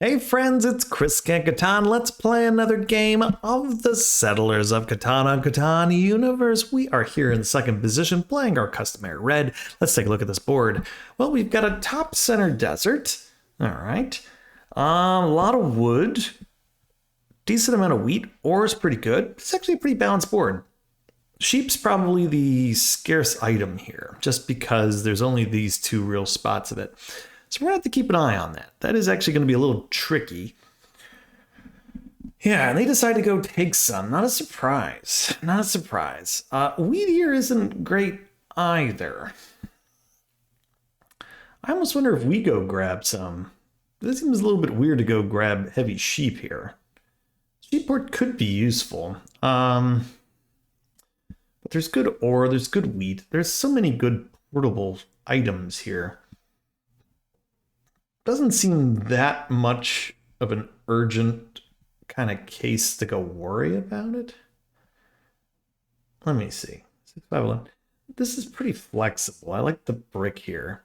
Hey friends, it's Chris Catan. Let's play another game of the Settlers of Catan on Catan universe. We are here in second position playing our customary red. Let's take a look at this board. Well, we've got a top center desert. All right. A lot of wood. Decent amount of wheat. Ore is pretty good. It's actually a pretty balanced board. Sheep's probably the scarce item here, just because there's only these two real spots of it. So we're going to have to keep an eye on that. That is actually going to be a little tricky. Yeah, and they decide to go take some. Not a surprise. Not a surprise. Wheat here isn't great either. I almost wonder if we go grab some. This seems a little bit weird to go grab heavy sheep here. Sheep port could be useful. But there's good ore, there's good wheat. There's so many good portable items here. Doesn't seem that much of an urgent kind of case to go worry about it. Let me see. 651. This is pretty flexible. I like the brick here.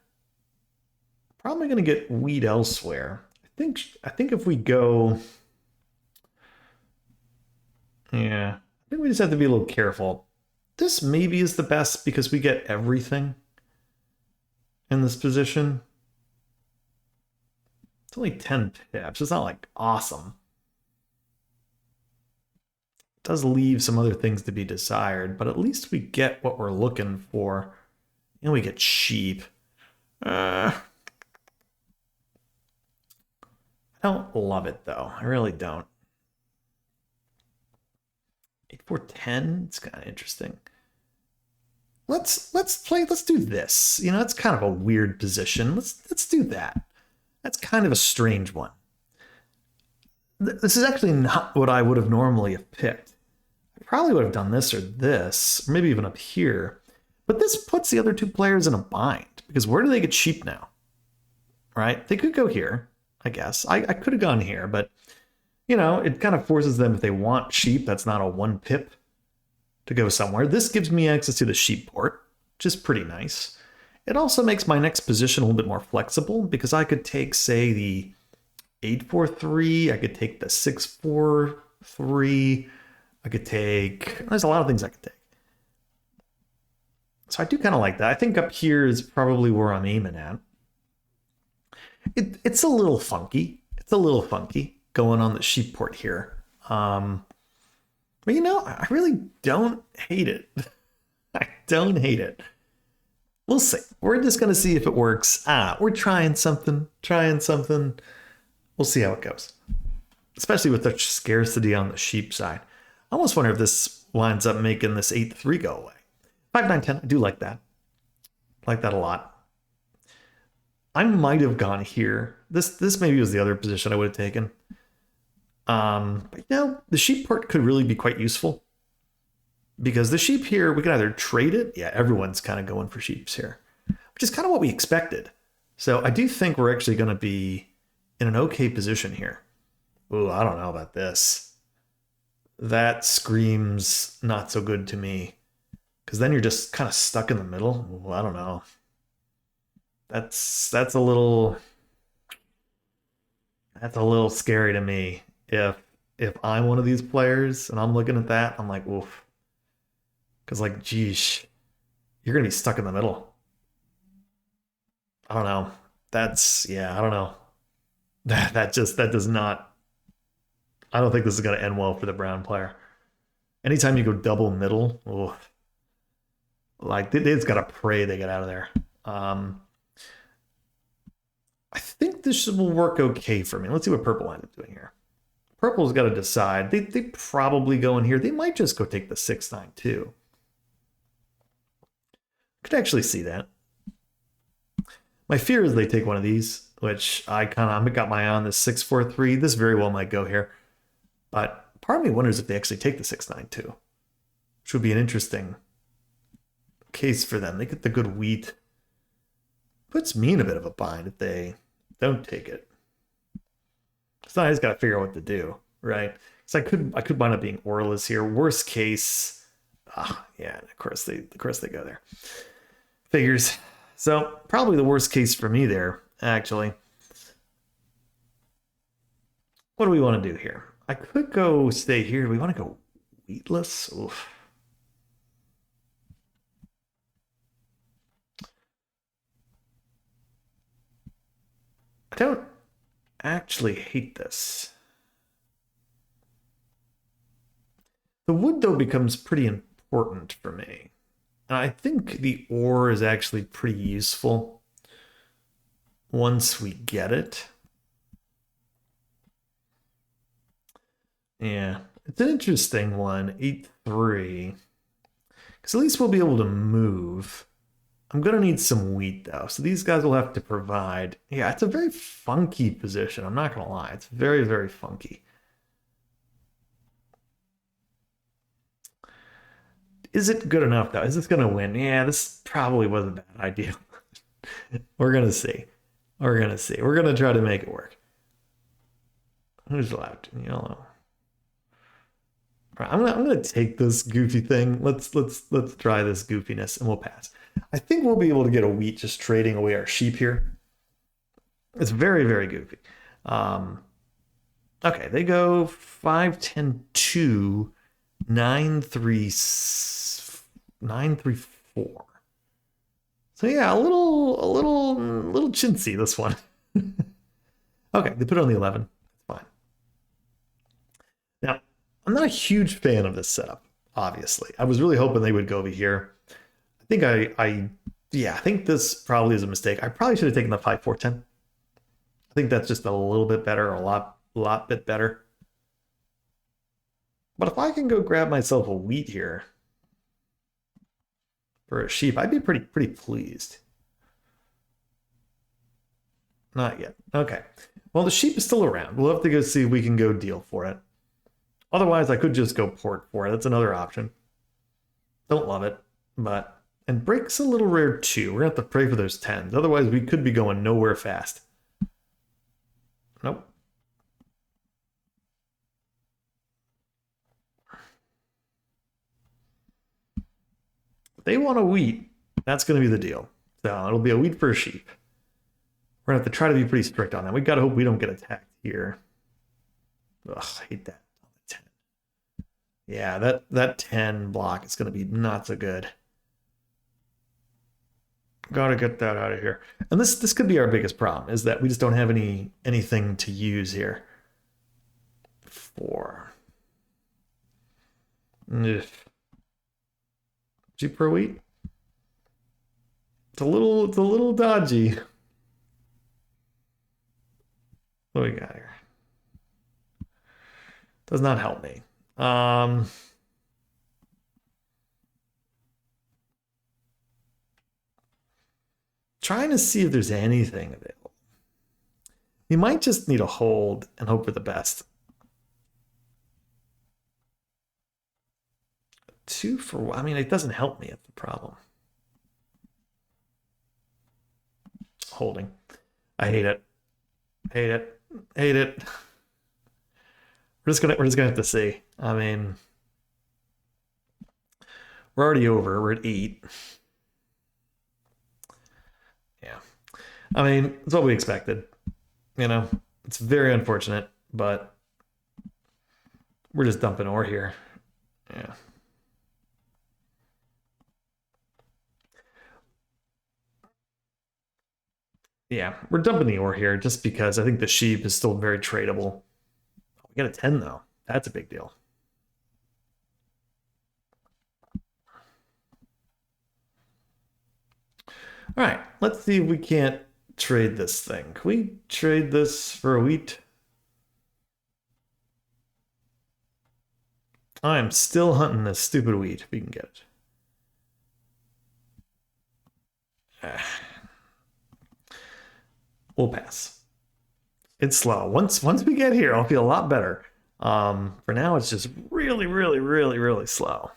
Probably going to get wheat elsewhere. I think if we go... Yeah, I think we just have to be a little careful. This maybe is the best because we get everything in this position. It's only 10 pips. It's not like awesome. It does leave some other things to be desired, but at least we get what we're looking for. And we get sheep. I don't love it though. I really don't. 8-4-10. It's kind of interesting. Let's do this. You know, it's kind of a weird position. Let's do that. That's kind of a strange one. This is actually not what I would have normally have picked. I probably would have done this, or maybe even up here. But this puts the other two players in a bind, because where do they get sheep now? Right? They could go here, I guess. I could have gone here, but, you know, it kind of forces them, if they want sheep, that's not a 1 pip, to go somewhere. This gives me access to the sheep port, which is pretty nice. It also makes my next position a little bit more flexible because I could take, say, the 8-4-3. I could take the 6-4-3. I could take... There's a lot of things I could take. So I do kind of like that. I think up here is probably where I'm aiming at. It's a little funky. It's a little funky going on the sheep port here. But, you know, I really don't hate it. I don't hate it. We'll see. We're just going to see if it works. We're trying something. We'll see how it goes. Especially with the scarcity on the sheep side. I almost wonder if this winds up making this 8-3 go away. 5-9-10. I do like that. Like that a lot. I might have gone here. This maybe was the other position I would have taken. But you know, the sheep port could really be quite useful. Because the sheep here, we can either trade it. Yeah, everyone's kind of going for sheeps here. Which is kind of what we expected. So I do think we're actually going to be in an okay position here. Ooh, I don't know about this. That screams not so good to me. Because then you're just kind of stuck in the middle. Ooh, I don't know. That's a little scary to me. If I'm one of these players and I'm looking at that, I'm like, oof. Because, like, geesh, you're going to be stuck in the middle. I don't know. I don't know. That does not... I don't think this is going to end well for the brown player. Anytime you go double middle, oof, like, they just got to pray they get out of there. I think this will work okay for me. Let's see what purple ends up doing here. Purple's got to decide. They probably go in here. They might just go take the 6-9-2. Could actually see that. My fear is they take one of these, which I got my eye on, this 6-4-3. This very well might go here. But part of me wonders if they actually take the 6-9-2, which would be an interesting case for them. They get the good wheat. Puts me in a bit of a bind if they don't take it. So I just got to figure out what to do, right? So I could wind up being oreless here. Worst case, yeah, of course they go there. Figures. So probably the worst case for me there, actually. What do we want to do here? I could go stay here. Do we want to go wheatless? Oof. I don't actually hate this. The wood, though, becomes pretty important for me. And I think the ore is actually pretty useful once we get it. Yeah, it's an interesting one, 8-3. Because at least we'll be able to move. I'm going to need some wheat, though. So these guys will have to provide. Yeah, it's a very funky position. I'm not going to lie. It's very, very funky. Is it good enough, though? Is this going to win? Yeah, this probably was a bad idea. We're going to see. We're going to see. We're going to try to make it work. Who's left? Yellow. I'm gonna take this goofy thing. Let's try this goofiness and we'll pass. I think we'll be able to get a wheat just trading away our sheep here. It's very, very goofy. Okay, they go 5, 10, 2, 9, 3, 9, 3, 4. So yeah, a little chintzy, this one. Okay, they put it on the 11. Fine. Now, I'm not a huge fan of this setup, obviously. I was really hoping they would go over here. I think I think this probably is a mistake. I probably should have taken the 5, 4, 10. I think that's just a little bit better, a lot bit better. But if I can go grab myself a wheat here for a sheep, I'd be pretty pleased. Not yet. Okay. Well, the sheep is still around. We'll have to go see if we can go deal for it. Otherwise, I could just go port for it. That's another option. Don't love it, but... And break's a little rare too. We're going to have to pray for those 10s. Otherwise, we could be going nowhere fast. Nope. If they want a wheat, that's going to be the deal. So it'll be a wheat for a sheep. We're going to have to try to be pretty strict on that. We got to hope we don't get attacked here. Ugh, I hate that. Yeah, that 10 block is going to be not so good. Gotta get that out of here. And this could be our biggest problem, is that we just don't have anything to use here. 4. Ugh. Cheap per wheat? It's a little dodgy. What do we got here? Does not help me. Trying to see if there's anything available. You might just need a hold and hope for the best. 2 for, I mean, it doesn't help me. That's the problem. Holding. I hate it. Hate it. Hate it. We're just gonna have to see. I mean, we're already over. We're at 8. Yeah. I mean, it's what we expected. You know, it's very unfortunate, but we're just dumping ore here. Yeah. Yeah, we're dumping the ore here just because I think the sheep is still very tradable. We got a 10 though. That's a big deal. All right, let's see if we can't trade this thing. Can we trade this for a wheat? I'm still hunting this stupid wheat if we can get it. We'll pass. It's slow. Once we get here, I'll feel a lot better. For now, it's just really slow.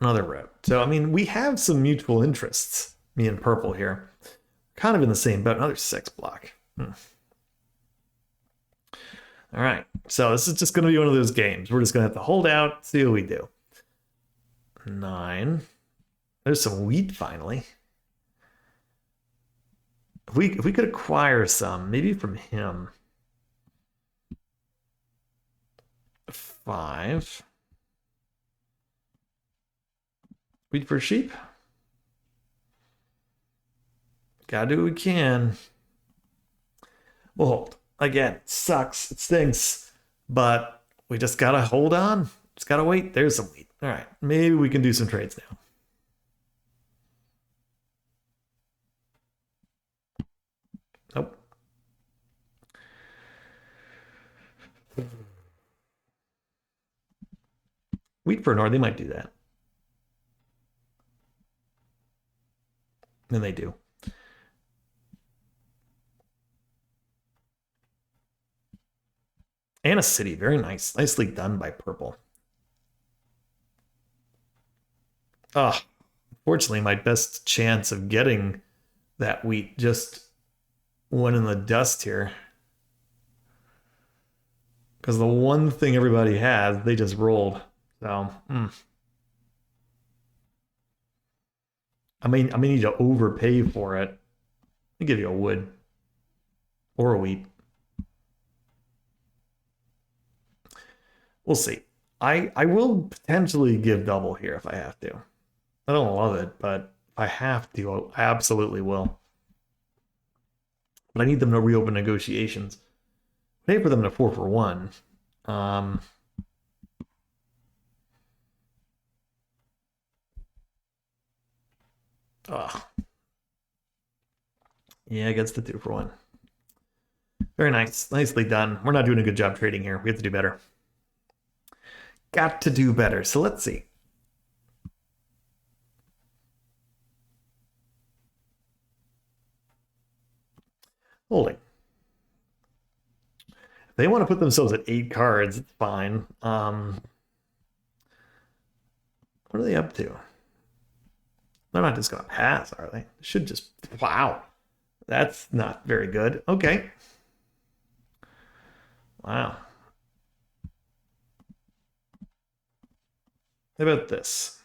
Another road. So, I mean, we have some mutual interests, me and purple here. Kind of in the same boat. Another 6 block. All right. So this is just going to be one of those games. We're just going to have to hold out, see what we do. 9. There's some wheat finally. If we could acquire some, maybe from him. 5. Wheat for sheep. Gotta do what we can. We'll hold. Again, it sucks. It stinks. But we just gotta hold on. Just gotta wait. There's some wheat. All right. Maybe we can do some trades now. Nope. Wheat for North, they might do that. And they do. And a city. Very nice. Nicely done by purple. Ah, fortunately, my best chance of getting that wheat just went in the dust here. Because the one thing everybody has, they just rolled. So, I may need to overpay for it. I'll give you a wood or a wheat. We'll see. I will potentially give double here if I have to. I don't love it, but if I have to, I absolutely will. But I need them to reopen negotiations. Pay for them to 4 for 1. Yeah, against the 2 for 1. Very nice. Nicely done. We're not doing a good job trading here. We have to do better. Got to do better. So let's see. Holding. If they want to put themselves at 8 cards, it's fine. What are they up to? They're not just going to pass, are they? They should just... Wow. That's not very good. Okay. Wow. How about this?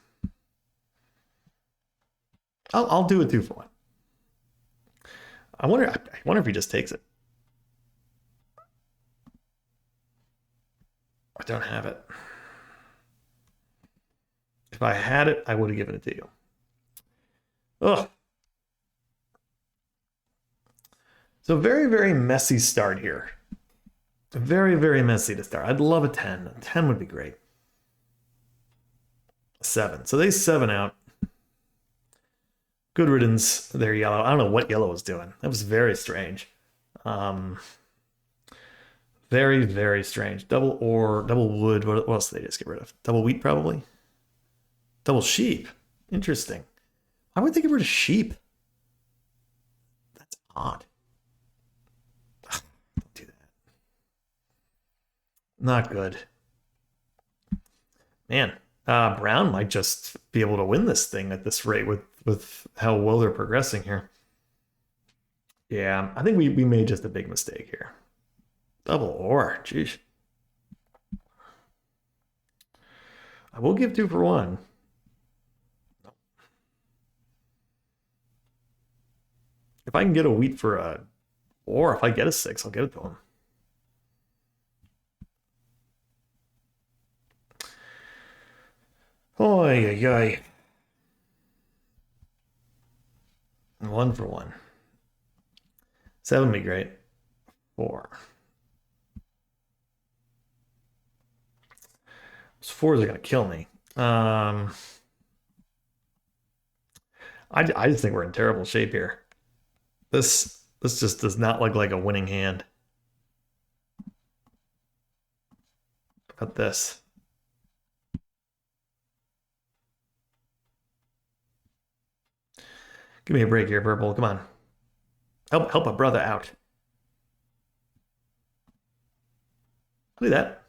I'll do a 2 for 1. I wonder if he just takes it. I don't have it. If I had it, I would have given it to you. Ugh. So very, very messy start here. Very, very messy to start. I'd love a 10. A 10 would be great. 7. So they 7 out. Good riddance. They're yellow. I don't know what yellow was doing. That was very strange. Very, very strange. Double ore, double wood. What else did they just get rid of? Double wheat, probably? Double sheep. Interesting. Why would they get rid of sheep? That's odd. Don't do that. Not good. Man, Brown might just be able to win this thing at this rate with how well they're progressing here. Yeah, I think we made just a big mistake here. Double ore, jeez. I will give 2 for 1. If I can get a wheat for a, or if I get a 6, I'll get it to him. Oy, oy, oy. 1 for 1. 7 would be great. 4. Those 4s are going to kill me. I just think we're in terrible shape here. This just does not look like a winning hand. How about this? Give me a break here, Purple. Come on. Help a brother out. I'll do that.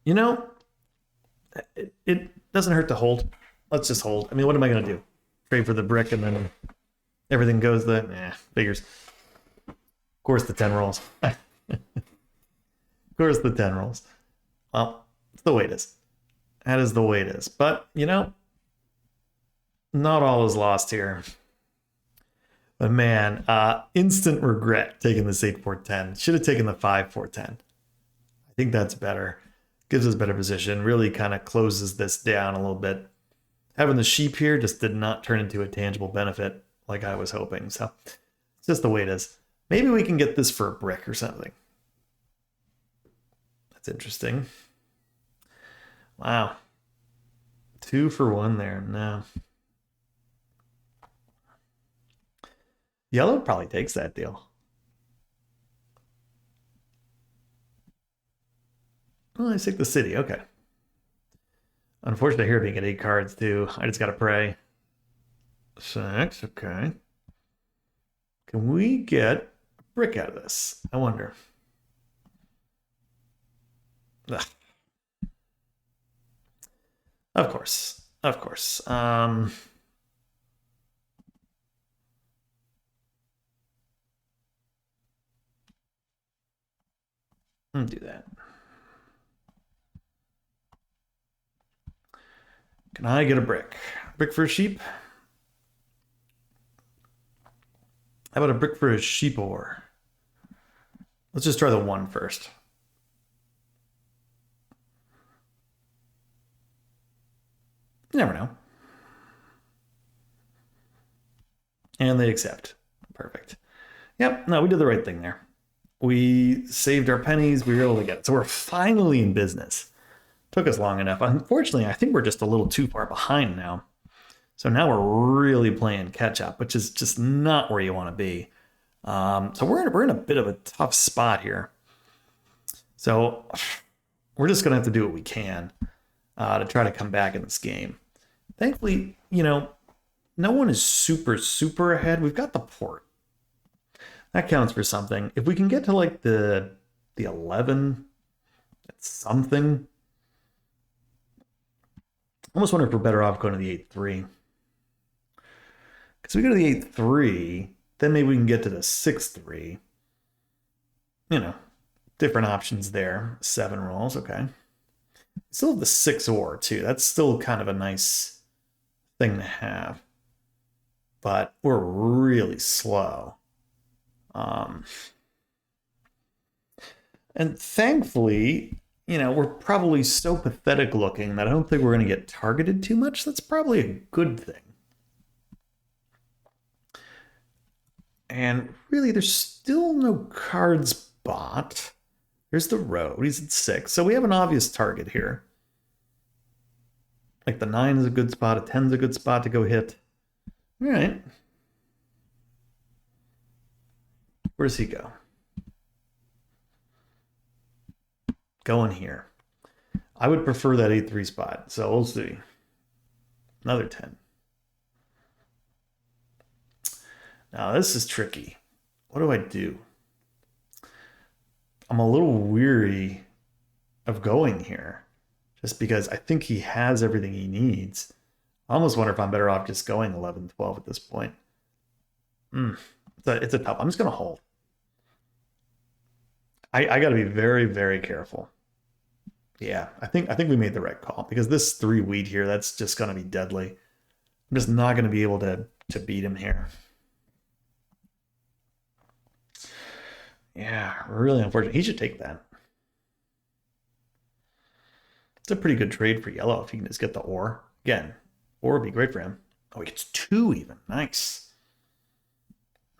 You know, it doesn't hurt to hold. Let's just hold. I mean, what am I going to do? Trade for the brick and then everything goes the... figures. Of course the 10 rolls. Of course the 10 rolls. Well, it's the way it is. That is the way it is. But, you know, not all is lost here. But man, instant regret taking this 8-4-10. Should have taken the 5-4-10. I think that's better. Gives us better position. Really kind of closes this down a little bit. Having the sheep here just did not turn into a tangible benefit like I was hoping. So it's just the way it is. Maybe we can get this for a brick or something. That's interesting. Wow. 2 for 1 there. No. Yellow probably takes that deal. Well, let's take the city. Okay. Unfortunately, here being at 8 cards too. I just gotta pray. 6. Okay. Can we get a brick out of this? I wonder. Ugh. Of course. Of course. Do that. Can I get a brick? Brick for a sheep? How about a brick for a sheep ore? Let's just try the 1 first. You never know. And they accept. Perfect. Yep, no, we did the right thing there. We saved our pennies. We were able to get it. So we're finally in business. Took us long enough. Unfortunately, I think we're just a little too far behind now. So now we're really playing catch up, which is just not where you want to be. So we're in a bit of a tough spot here. So we're just going to have to do what we can to try to come back in this game. Thankfully, no one is super ahead. We've got the port. That counts for something. If we can get to like the 11, that's something. I almost wonder if we're better off going to the 8-3. Because we go to the 8-3, then maybe we can get to the 6-3. Different options there. 7 rolls, okay. Still have the 6 ore too. That's still kind of a nice thing to have. But we're really slow. And thankfully, we're probably so pathetic looking that I don't think we're going to get targeted too much. That's probably a good thing. And really, there's still no cards bought. There's the road. He's at 6. So we have an obvious target here. Like the 9 is a good spot. A 10 is a good spot to go hit. All right. Where does he go? Going here. I would prefer that 8-3 spot. So we'll see. Another 10. Now this is tricky. What do I do? I'm a little weary of going here just because I think he has everything he needs. I almost wonder if I'm better off just going 11-12 at this point. It's a tough. I'm just going to hold. I got to be very, very careful. Yeah, I think we made the right call because this 3 wheat here, that's just going to be deadly. I'm just not going to be able to beat him here. Yeah, really unfortunate. He should take that. It's a pretty good trade for yellow if he can just get the ore. Again, ore would be great for him. Oh, he gets 2 even. Nice.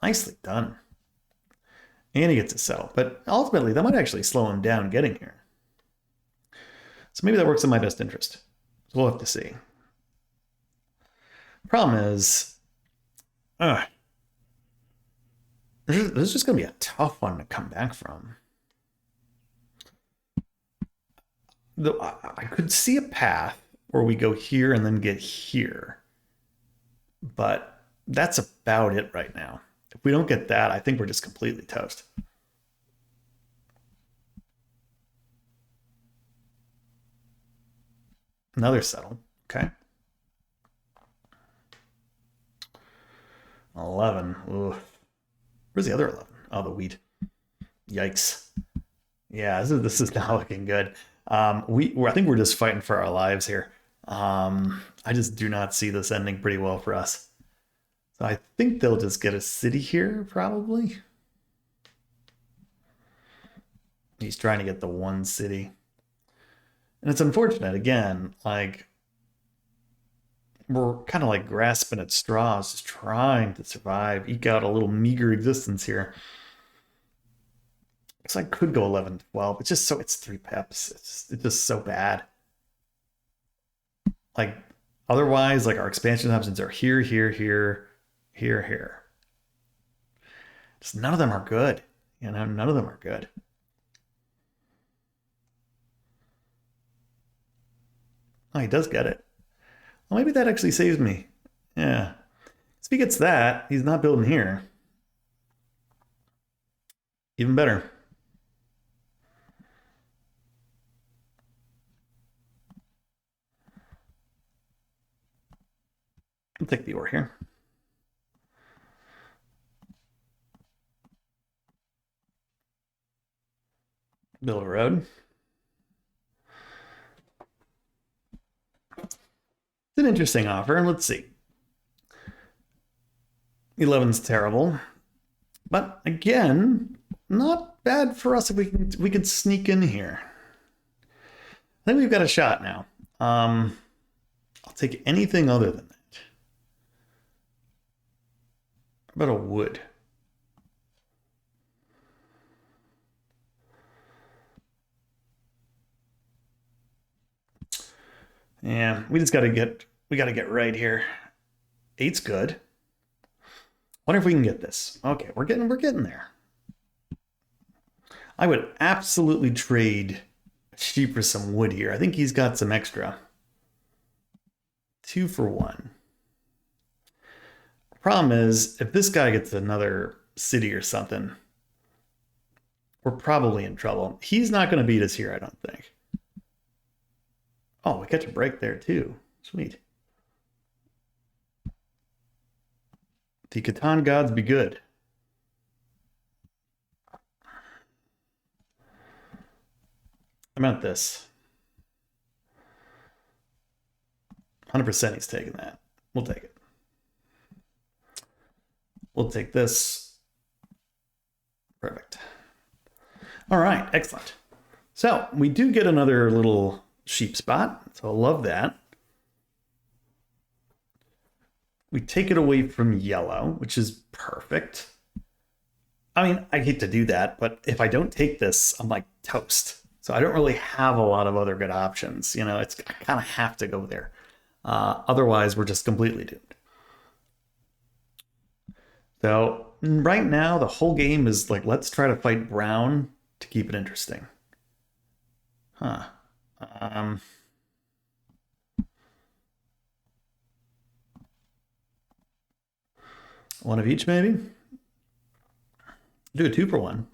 Nicely done. And he gets to settle. But ultimately, that might actually slow him down getting here. So maybe that works in my best interest. So we'll have to see. Problem is, this is just going to be a tough one to come back from. I could see a path where we go here and then get here. But that's about it right now. If we don't get that, I think we're just completely toast. Another settle. Okay. 11. Ooh. Where's the other 11? Oh, the wheat. Yikes. Yeah, this is not looking good. I think we're just fighting for our lives here. I just do not see this ending pretty well for us. So I think they'll just get a city here, probably. He's trying to get the one city. And it's unfortunate, again, like, we're kind of like grasping at straws, just trying to survive, eke out a little meager existence here. So I could go 11, 12. It's just so, it's 3 peps. It's just so bad. Like, otherwise, like, our expansion options are here, here, here, here, here. Just none of them are good. You know, none of them are good. Oh, he does get it. Well, maybe that actually saves me. Yeah. If he gets that, he's not building here. Even better. I'll take the ore here. Build a road. It's an interesting offer. Let's see. 11's terrible. But again, not bad for us if we could sneak in here. I think we've got a shot now. I'll take anything other than that. How about a wood? Yeah, we gotta get right here. 8's good. Wonder if we can get this. Okay, we're getting there. I would absolutely trade sheep for some wood here. I think he's got some extra. 2 for 1. The problem is, if this guy gets another city or something, we're probably in trouble. He's not going to beat us here, I don't think. Oh, we catch a break there too. Sweet. The Catan gods be good. How about this? 100% he's taking that. We'll take it. We'll take this. Perfect. All right, excellent. So we do get another little sheep spot, so I love that. We take it away from yellow, which is perfect. I mean, I hate to do that, but if I don't take this, I'm like toast. So I don't really have a lot of other good options. You know, I kind of have to go there. Otherwise, we're just completely doomed. So right now, the whole game is like, let's try to fight brown to keep it interesting. Huh. One of each, maybe? Do a 2 for 1.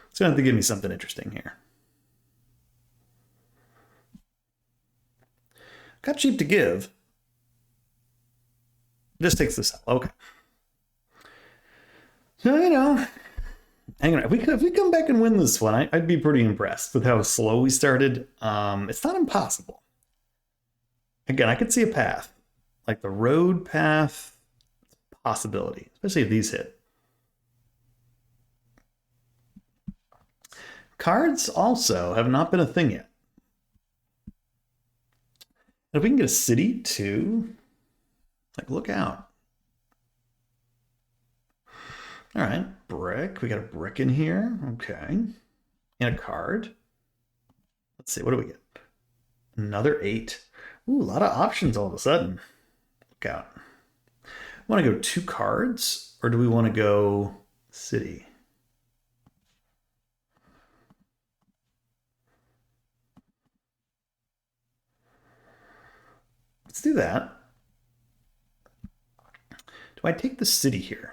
It's going to have to give me something interesting here. Got cheap to give. Just takes this out. Okay. So, you know, hang on. If we come back and win this one, I'd be pretty impressed with how slow we started. It's not impossible. Again, I could see a path. Like the road path, possibility, especially if these hit. Cards also have not been a thing yet. If we can get a city too, like, look out. All right, brick. We got a brick in here. Okay. And a card. Let's see, what do we get? Another 8. Ooh, a lot of options all of a sudden. Look out. Want to go 2 cards, or do we want to go city? Let's do that. Do I take the city here?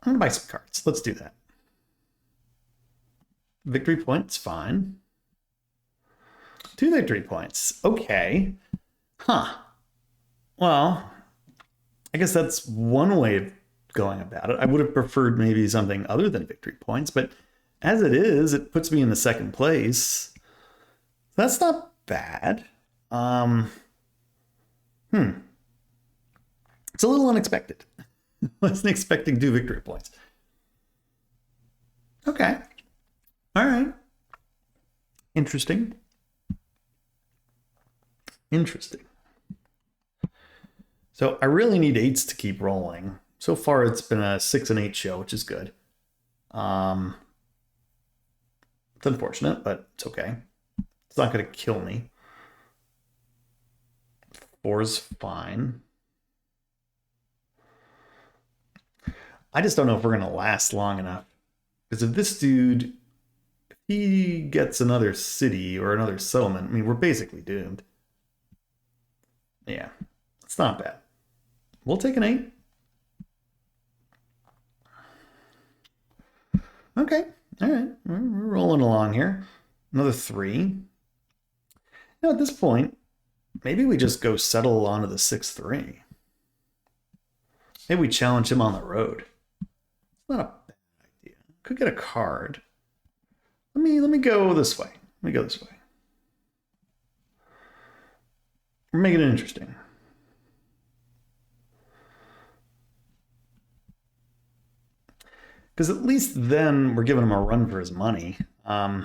I'm gonna buy some cards. Let's do that. Victory points, fine. 2 victory points. Okay. Huh. Well, I guess that's one way of going about it. I would have preferred maybe something other than victory points, but As it is, it puts me in the second place. That's not bad. Um, hmm. It's a little unexpected. I wasn't expecting 2 victory points. Okay. All right. Interesting. Interesting. So I really need 8s to keep rolling. So far, it's been a 6 and 8 show, which is good. It's unfortunate, but it's okay. It's not going to kill me. 4's fine. I just don't know if we're going to last long enough. Because if this dude, if he gets another city or another settlement, I mean, we're basically doomed. Yeah, it's not bad. We'll take an 8. Okay, all right. We're rolling along here. Another 3. Now, at this point, maybe we just go settle onto the 6-3. Maybe we challenge him on the road. It's not a bad idea. Could get a card. Let me go this way. Let me go this way. We're making it interesting. Because at least then we're giving him a run for his money, as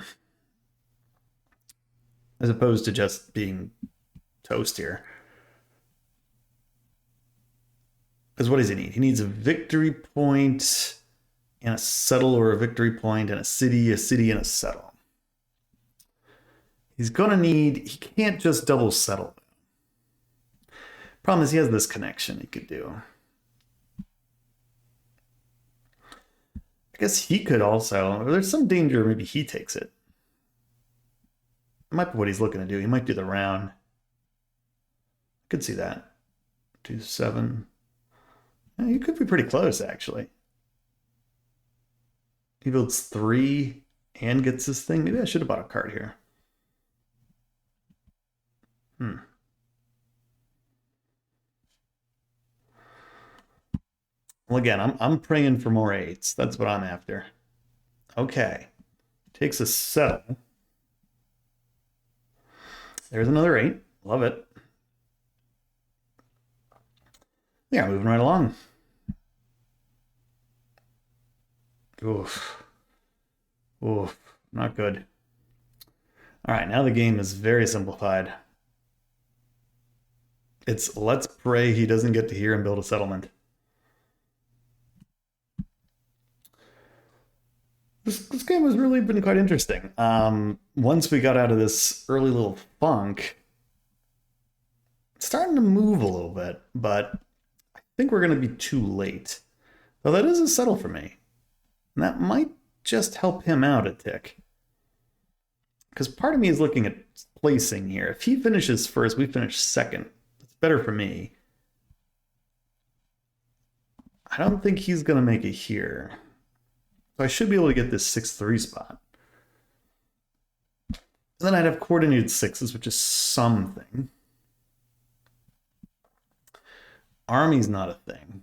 opposed to just being toast here. Because what does he need? He needs a victory point and a settle, or a victory point and a city, and a settle. He's going to need, he can't just double settle. Problem is he has this connection he could do. I guess he could also, there's some danger maybe he takes it. It might be what he's looking to do. He might do the round. I could see that. 2-7. Yeah, he could be pretty close, actually. He builds 3 and gets this thing. Maybe I should have bought a card here. Well, again, I'm praying for more 8s. That's what I'm after. Okay. Takes a settle. There's another 8. Love it. Yeah, moving right along. Oof. Oof. Not good. All right, now the game is very simplified. It's let's pray he doesn't get to hear and build a settlement. This game has really been quite interesting. Once we got out of this early little funk, it's starting to move a little bit, but I think we're going to be too late. Though that is a settle for me. And that might just help him out a tick. Because part of me is looking at placing here. If he finishes first, we finish second. It's better for me. I don't think he's going to make it here. So I should be able to get this 6-3 spot. And then I'd have coordinated 6s, which is something. Army's not a thing.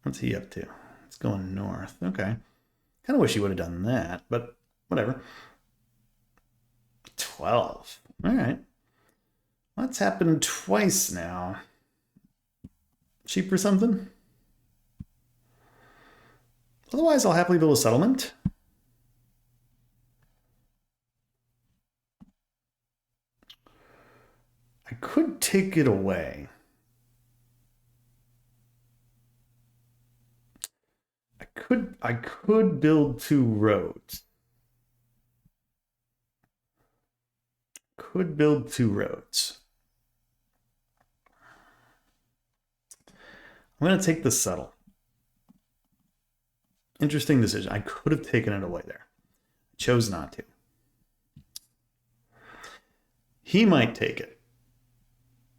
What's he up to? It's going north. Okay. Kind of wish he would have done that, but whatever. 12. All right. That's happened twice now. Cheap or something? Otherwise, I'll happily build a settlement. I could take it away. I could build 2 roads. Could build 2 roads. I'm going to take the settle. Interesting decision. I could have taken it away there. Chose not to. He might take it.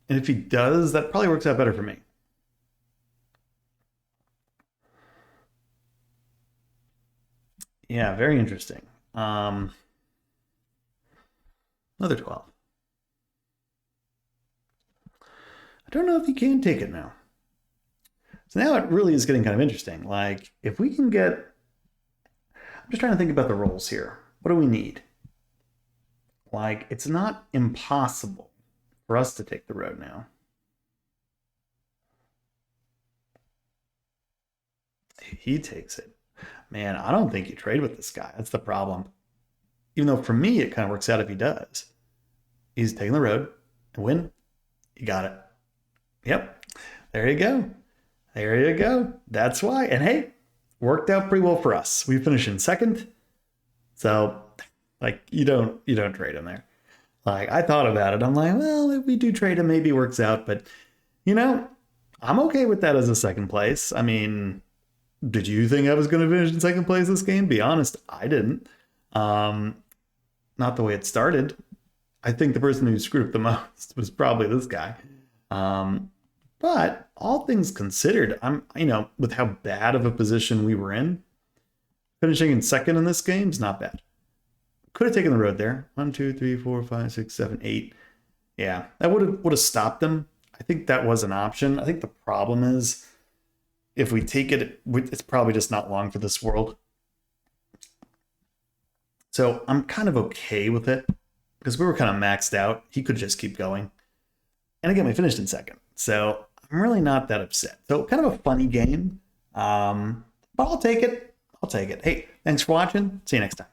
And if he does, that probably works out better for me. Yeah, very interesting. Another 12. I don't know if he can take it now. So now it really is getting kind of interesting. Like, if we can get just trying to think about the roles here. What do we need? Like, it's not impossible for us to take the road now. He takes it. Man, I don't think you trade with this guy. That's the problem. Even though for me, it kind of works out if he does. He's taking the road and win. You got it. Yep. There you go. There you go. That's why. And hey, worked out pretty well for us. We finished in second. So like you don't trade him there. Like I thought about it. I'm like, well, if we do trade him, maybe it works out. But I'm okay with that as a second place. I mean, did you think I was going to finish in second place this game? Be honest, I didn't. Not the way it started. I think the person who screwed up the most was probably this guy. But all things considered, with how bad of a position we were in, finishing in second in this game is not bad. Could have taken the road there. 1, 2, 3, 4, 5, 6, 7, 8. Yeah, that would have stopped them. I think that was an option. I think the problem is if we take it, it's probably just not long for this world. So I'm kind of okay with it because we were kind of maxed out. He could just keep going. And again, we finished in second. So I'm really not that upset. So kind of a funny game. But I'll take it. Hey, thanks for watching. See you next time.